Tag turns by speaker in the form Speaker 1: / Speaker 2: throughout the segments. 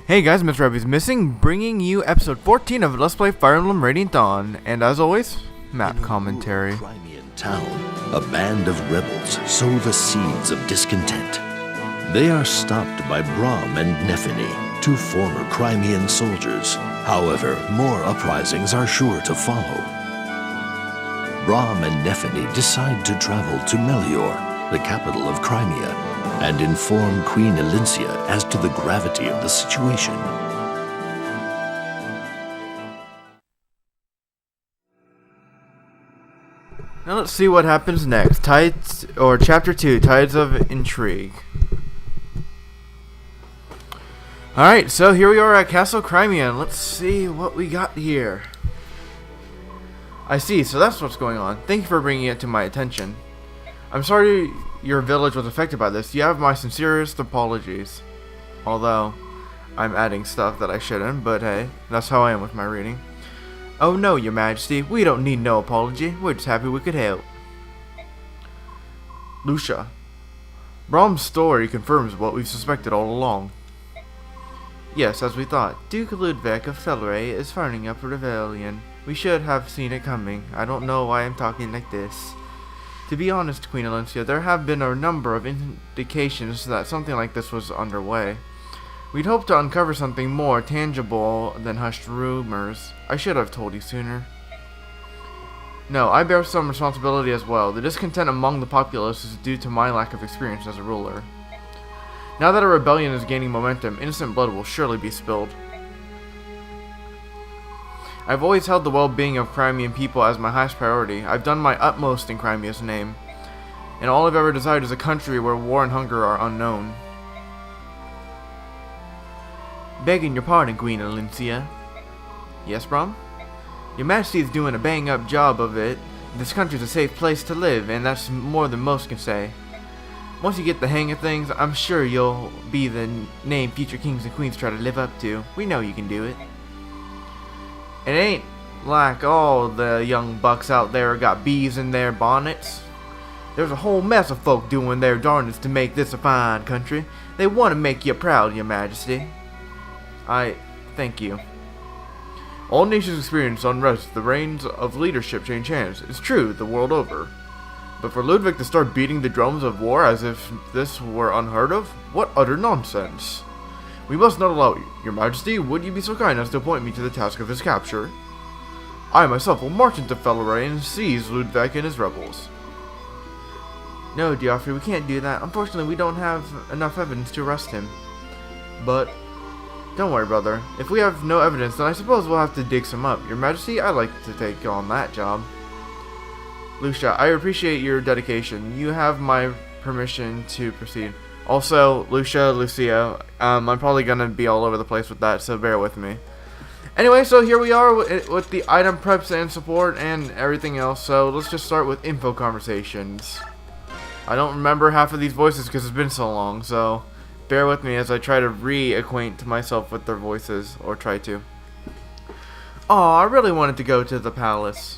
Speaker 1: Hey guys, Mrhappyismissing, bringing you episode 14 of Let's Play Fire Emblem Radiant Dawn, and as always, map commentary.
Speaker 2: In a rural Crimean town, a band of rebels sow the seeds of discontent. They are stopped by Brahm and Nephany, two former Crimean soldiers. However, more uprisings are sure to follow. Brahm and Nephany decide to travel to Melior, the capital of Crimea, and inform Queen Elincia as to the gravity of the situation.
Speaker 1: Now let's see what happens next. Tides, or Chapter 2, Tides of Intrigue. Alright, so here we are at Castle Crimea, and let's see what we got here. I see, so that's what's going on. Thank you for bringing it to my attention. I'm sorry your village was affected by this. You have my sincerest apologies. Although, I'm adding stuff that I shouldn't, but hey, that's how I am with my reading. Oh no, your majesty, we don't need no apology. We're just happy we could help. Lucia. Brahm's story confirms what we've suspected all along. Yes, as we thought, Duke Ludwig of Felray is firing up a rebellion. We should have seen it coming. I don't know why I'm talking like this. To be honest, Queen Elincia, there have been a number of indications that something like this was underway. We'd hoped to uncover something more tangible than hushed rumors. I should have told you sooner. No, I bear some responsibility as well. The discontent among the populace is due to my lack of experience as a ruler. Now that a rebellion is gaining momentum, innocent blood will surely be spilled. I've always held the well-being of Crimean people as my highest priority. I've done my utmost in Crimea's name. And all I've ever desired is a country where war and hunger are unknown. Begging your pardon, Queen Elincia. Yes, Brahm? Your Majesty is doing a bang-up job of it. This country's a safe place to live, and that's more than most can say. Once you get the hang of things, I'm sure you'll be the name future kings and queens try to live up to. We know you can do it. It ain't like all the young bucks out there got bees in their bonnets. There's a whole mess of folk doing their darndest to make this a fine country. They want to make you proud, your majesty. Thank you. All nations experience unrest. The reins of leadership change hands. It's true, the world over. But for Ludwig to start beating the drums of war as if this were unheard of? What utter nonsense. We must not allow you. Your Majesty, would you be so kind as to appoint me to the task of his capture? I myself will march into Felray and seize Ludwig and his rebels. No, Geoffrey, we can't do that. Unfortunately, we don't have enough evidence to arrest him. But, don't worry, brother. If we have no evidence, then I suppose we'll have to dig some up. Your Majesty, I'd like to take on that job. Lucia, I appreciate your dedication. You have my permission to proceed. Also, Lucia, I'm probably going to be all over the place with that, so bear with me. Anyway, so here we are with the item preps and support and everything else, so let's just start with info conversations. I don't remember half of these voices because it's been so long, so bear with me as I try to reacquaint myself with their voices, or try to. Aw, I really wanted to go to the palace.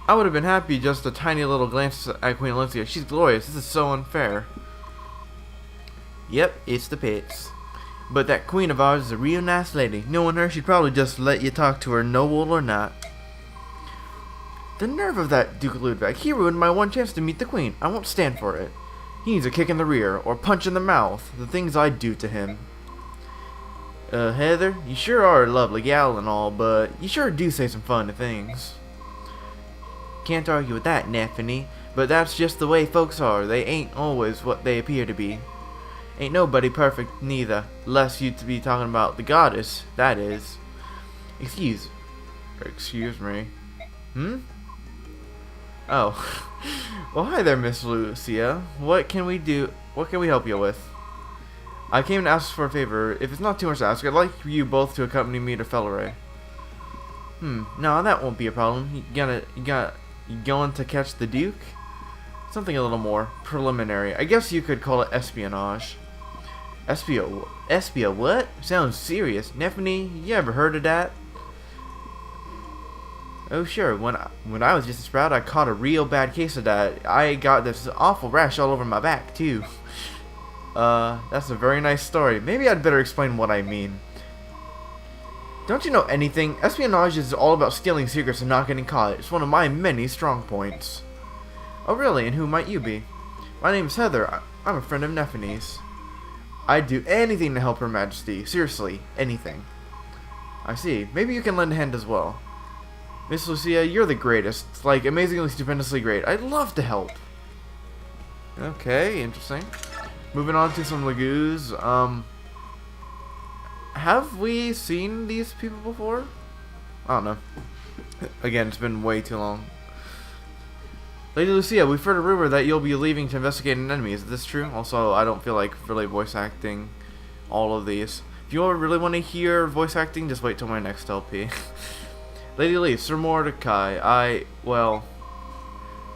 Speaker 1: I would have been happy just a tiny little glance at Queen Elincia. She's glorious. This is so unfair. Yep, it's the pits. But that queen of ours is a real nice lady. Knowing her, she'd probably just let you talk to her, noble or not. The nerve of that Duke Ludwig. He ruined my one chance to meet the queen. I won't stand for it. He needs a kick in the rear, or punch in the mouth. The things I'd do to him. Heather, you sure are a lovely gal and all, but you sure do say some funny things. Can't argue with that, Nephany, but that's just the way folks are. They ain't always what they appear to be. Ain't nobody perfect neither, lest you to be talking about the goddess, that is. Excuse me. Oh. Well, hi there, Miss Lucia. What can we help you with? I came to ask for a favor. If it's not too much to ask, I'd like you both to accompany me to Felray. No, that won't be a problem. You going to catch the Duke? Something a little more preliminary. I guess you could call it espionage. Espio what? Sounds serious. Nephany, you ever heard of that? Oh sure, when I was just a sprout, I caught a real bad case of that. I got this awful rash all over my back too. That's a very nice story. Maybe I'd better explain what I mean. Don't you know anything? Espionage is all about stealing secrets and not getting caught. It's one of my many strong points. Oh really, and who might you be? My name is Heather. I'm a friend of Nephene's. I'd do anything to help Her Majesty. Seriously, anything. I see. Maybe you can lend a hand as well. Miss Lucia, you're the greatest. Like, amazingly, stupendously great. I'd love to help. Okay, interesting. Moving on to some Lagoos. Have we seen these people before? I don't know. Again, it's been way too long. Lady Lucia, we've heard a rumor that you'll be leaving to investigate an enemy. Is this true? Also, I don't feel like really voice acting all of these. If you really want to hear voice acting, just wait till my next LP. Lady Lee, Sir Mordecai, well,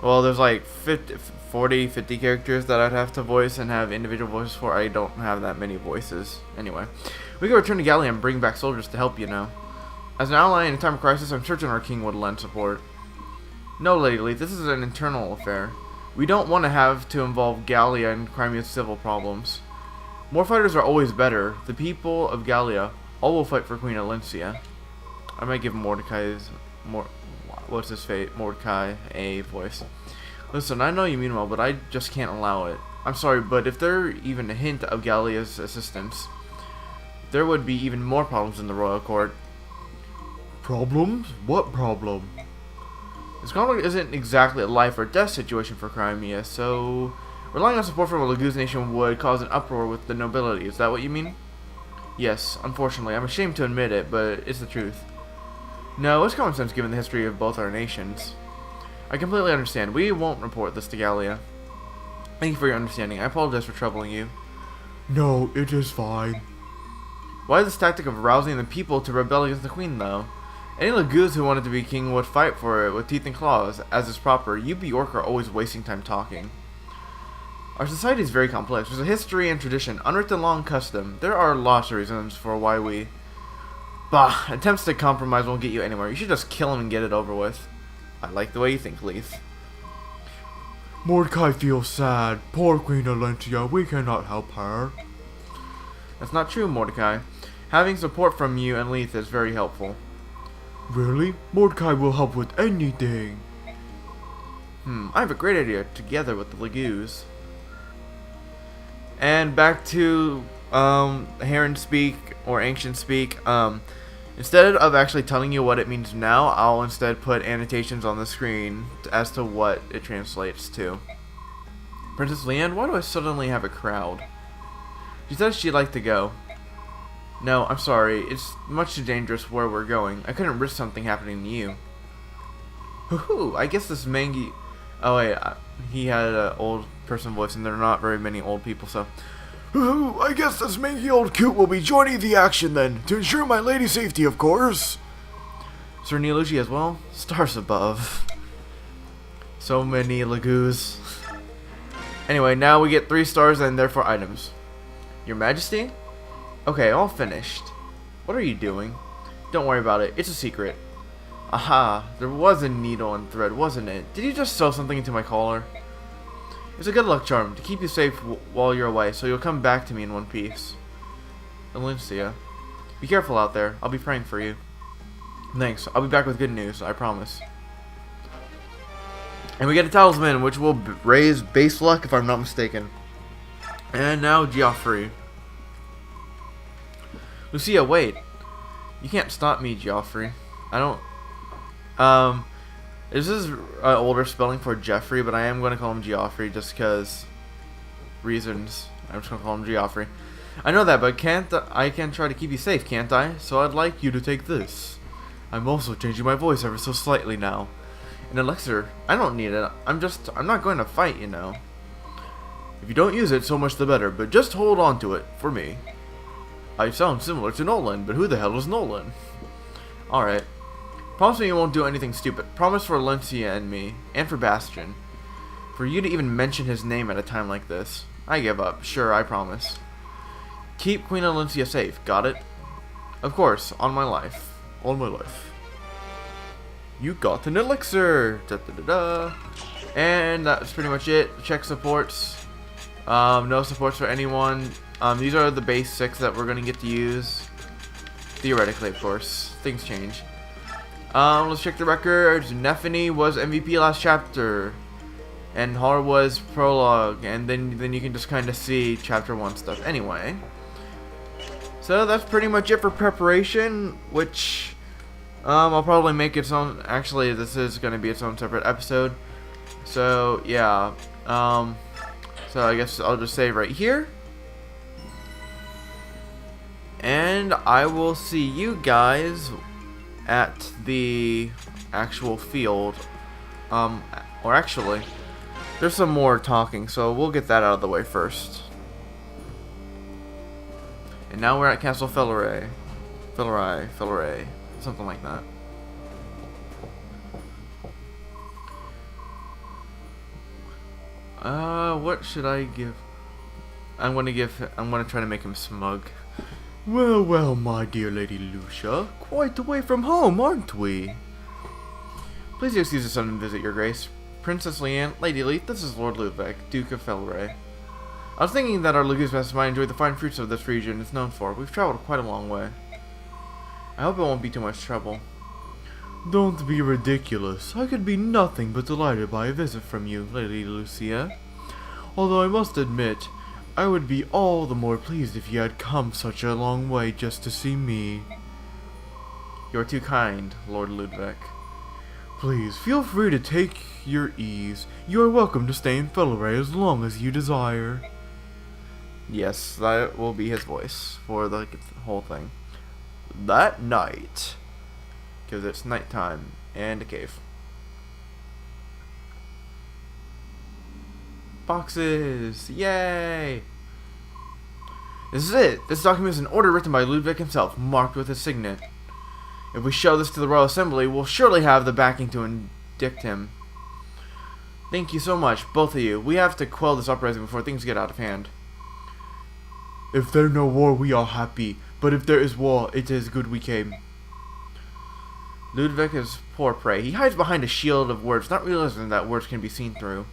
Speaker 1: there's like 50 characters that I'd have to voice and have individual voices for. I don't have that many voices. Anyway, we can return to Gallia and bring back soldiers to help, you know. As an ally in a time of crisis, I'm certain our king would lend support. No, Lady Lee, this is an internal affair. We don't want to have to involve Gallia in Crimea's civil problems. More fighters are always better. The people of Gallia all will fight for Queen Alencia. I might give Mordecai a voice. Listen, I know you mean well, but I just can't allow it. I'm sorry, but if there's even a hint of Gallia's assistance, there would be even more problems in the royal court. Problems? What problem? This conflict isn't exactly a life or death situation for Crimea, so relying on support from a Lagoos nation would cause an uproar with the nobility. Is that what you mean? Yes, unfortunately. I'm ashamed to admit it, but it's the truth. No, it's common sense given the history of both our nations. I completely understand. We won't report this to Gallia. Thank you for your understanding. I apologize for troubling you. No, it is fine. Why this tactic of rousing the people to rebel against the queen, though? Any Lagoos who wanted to be king would fight for it with teeth and claws, as is proper. You Bjork are always wasting time talking. Our society is very complex. There's a history and tradition, unwritten law and custom. There are lots of reasons for why we... Bah, attempts to compromise won't get you anywhere. You should just kill him and get it over with. I like the way you think, Leith. Mordecai feels sad. Poor Queen Alencia, we cannot help her. That's not true, Mordecai. Having support from you and Leith is very helpful. Really? Mordecai will help with anything. I have a great idea, together with the Lagoos. And back to Heron speak, or ancient speak. Instead of actually telling you what it means now, I'll instead put annotations on the screen as to what it translates to. Princess Leanne, why do I suddenly have a crowd? She says she'd like to go. No, I'm sorry. It's much too dangerous where we're going. I couldn't risk something happening to you. Hoo-hoo, I guess this Mangy... Oh wait, he had an old person voice and there are not very many old people, so... Hoo-hoo, I guess this mangy old coot will be joining the action then, to ensure my lady's safety, of course. Sir Neolucci as well? Stars above. So many Lagoos. Anyway, now we get 3 stars and therefore items. Your Majesty? Okay, all finished. What are you doing? Don't worry about it, it's a secret. Aha, there was a needle and thread, wasn't it? Did you just sew something into my collar? It's a good luck charm to keep you safe while you're away, so you'll come back to me in one piece. Alencia, be careful out there. I'll be praying for you. Thanks. I'll be back with good news, I promise. And we get a talisman, which will raise base luck, if I'm not mistaken. And now Geoffrey. Lucia, wait. You can't stop me, Geoffrey. I don't... This is an older spelling for Jeffrey, but I am going to call him Geoffrey just because reasons. I'm just going to call him Geoffrey. I know that, but I can try to keep you safe, can't I? So I'd like you to take this. I'm also changing my voice ever so slightly now. An elixir? I don't need it. I'm not going to fight, you know. If you don't use it, so much the better, but just hold on to it, for me. I sound similar to Nolan, but who the hell is Nolan? Alright. Promise me you won't do anything stupid. Promise for Alencia and me, and for Bastion. For you to even mention his name at a time like this. I give up. Sure, I promise. Keep Queen Alencia safe. Got it? Of course, on my life. On my life. You got an elixir! Da, da, da, da. And that's pretty much it. Check supports. No supports for anyone. These are the basics that we're going to get to use. Theoretically, of course. Things change. Let's check the records. Nephany was MVP last chapter. And Har was prologue. And then you can just kind of see chapter 1 stuff. Anyway. So that's pretty much it for preparation. Which I'll probably make its own. Actually, this is going to be its own separate episode. So, yeah. So I guess I'll just save right here. And I will see you guys at the actual field. Or actually, there's some more talking, so we'll get that out of the way first. And now we're at Castle Felleray. Felleray. Something like that. What should I give? I'm gonna try to make him smug. Well, well, my dear Lady Lucia, quite away from home, aren't we? Please excuse the sudden visit, Your Grace. Princess Leanne, Lady Leith, this is Lord Ludwig, Duke of Felleray. I was thinking that our Lugus might enjoy the fine fruits of this region it's known for. We've traveled quite a long way. I hope it won't be too much trouble. Don't be ridiculous. I could be nothing but delighted by a visit from you, Lady Lucia. Although I must admit, I would be all the more pleased if you had come such a long way just to see me. You're too kind, Lord Ludwig. Please, feel free to take your ease. You are welcome to stay in Felleray as long as you desire. Yes, that will be his voice for the whole thing. That night, because it's nighttime and a cave. Boxes! Yay! This is it! This document is an order written by Ludwig himself, marked with his signet. If we show this to the Royal Assembly, we'll surely have the backing to indict him. Thank you so much, both of you. We have to quell this uprising before things get out of hand. If there's no war, we are happy. But if there is war, it is good we came. Ludwig is poor prey. He hides behind a shield of words, not realizing that words can be seen through.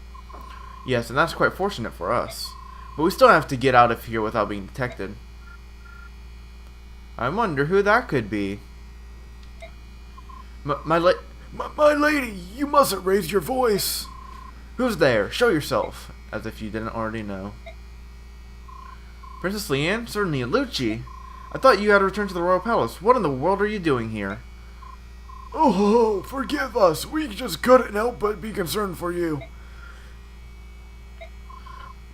Speaker 1: Yes, and that's quite fortunate for us. But we still have to get out of here without being detected. I wonder who that could be. My lady, you mustn't raise your voice. Who's there? Show yourself. As if you didn't already know. Princess Leanne? Certainly Lucci. I thought you had returned to the royal palace. What in the world are you doing here?
Speaker 3: Oh, forgive us. We just couldn't help but be concerned for you.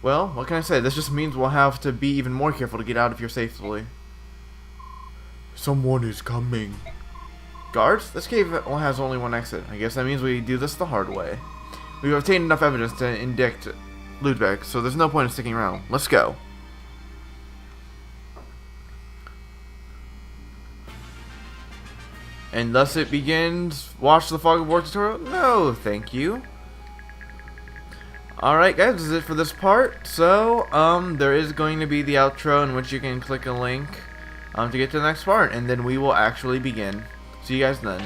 Speaker 1: Well, what can I say? This just means we'll have to be even more careful to get out of here safely.
Speaker 3: Someone is coming.
Speaker 1: Guards? This cave has only one exit. I guess that means we do this the hard way. We've obtained enough evidence to indict Ludwig, so there's no point in sticking around. Let's go. And thus it begins. Watch the Fog of War tutorial? No, thank you. Alright guys, this is it for this part. So, there is going to be the outro in which you can click a link to get to the next part. And then we will actually begin. See you guys then.